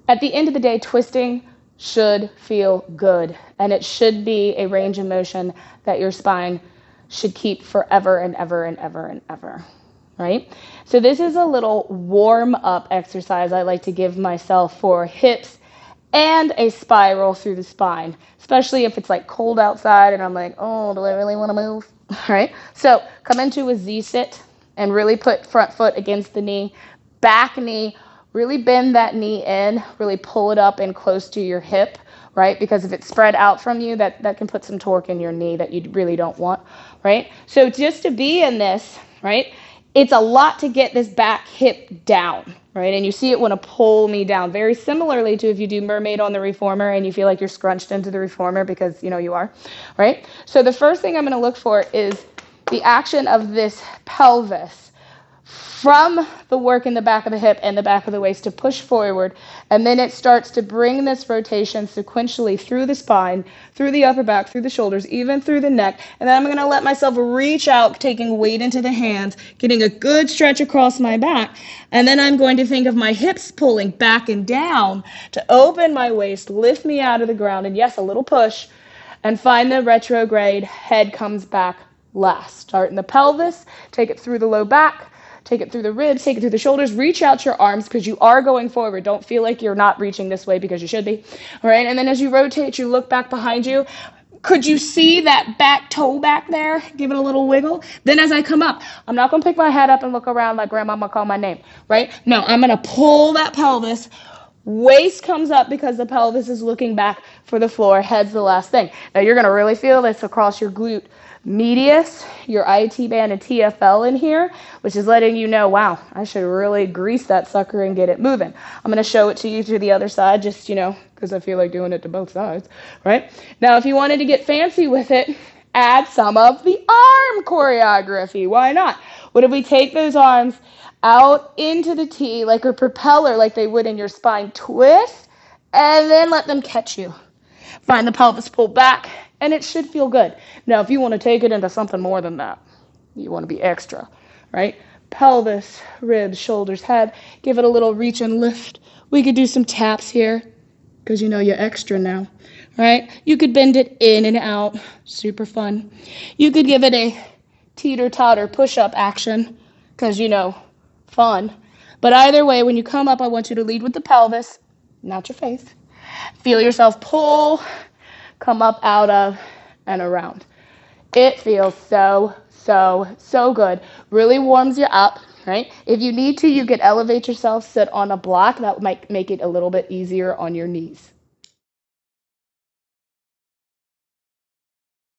At the end of the day, twisting should feel good, and it should be a range of motion that your spine should keep forever and ever and ever and ever, right? So this is a little warm-up exercise I like to give myself for hips and a spiral through the spine, especially if it's like cold outside and I'm like, oh, do I really want to move? All right, so come into a Z-sit and really put front foot against the knee, back knee, really bend that knee in, really pull it up and close to your hip, right? Because if it's spread out from you, that can put some torque in your knee that you really don't want, right? So just to be in this, right, it's a lot to get this back hip down, right? And you see it want to pull me down. Very similarly to if you do mermaid on the reformer and you feel like you're scrunched into the reformer because, you know, you are, right? So the first thing I'm going to look for is the action of this pelvis from the work in the back of the hip and the back of the waist to push forward, and then it starts to bring this rotation sequentially through the spine, through the upper back, through the shoulders, even through the neck, and then I'm going to let myself reach out, taking weight into the hands, getting a good stretch across my back, and then I'm going to think of my hips pulling back and down to open my waist, lift me out of the ground, and yes, a little push, and find the retrograde, head comes back last. Start in the pelvis, take it through the low back, take it through the ribs, take it through the shoulders, reach out your arms because you are going forward. Don't feel like you're not reaching this way because you should be. All right, and then as you rotate, you look back behind you. Could you see that back toe back there? Give it a little wiggle. Then as I come up, I'm not going to pick my head up and look around like grandmama call my name, right? No, I'm going to pull that pelvis. Waist comes up because the pelvis is looking back for the floor. Head's the last thing. Now you're going to really feel this across your glute medius, your IT band, and TFL in here, which is letting you know, wow, I should really grease that sucker and get it moving. I'm going to show it to you to the other side, just, because I feel like doing it to both sides, right? Now, if you wanted to get fancy with it, add some of the arm choreography. Why not? What if we take those arms out into the T like a propeller, like they would in your spine, twist, and then let them catch you. Find the pelvis pull back, and it should feel good. Now, if you want to take it into something more than that, you want to be extra, right? Pelvis, ribs, shoulders, head. Give it a little reach and lift. We could do some taps here because you're extra now, right? You could bend it in and out. Super fun. You could give it a teeter-totter push-up action because, fun. But either way, when you come up, I want you to lead with the pelvis, not your face. Feel yourself pull, come up out of, and around. It feels so, so, so good. Really warms you up, right? If you need to, you could elevate yourself, sit on a block. That might make it a little bit easier on your knees.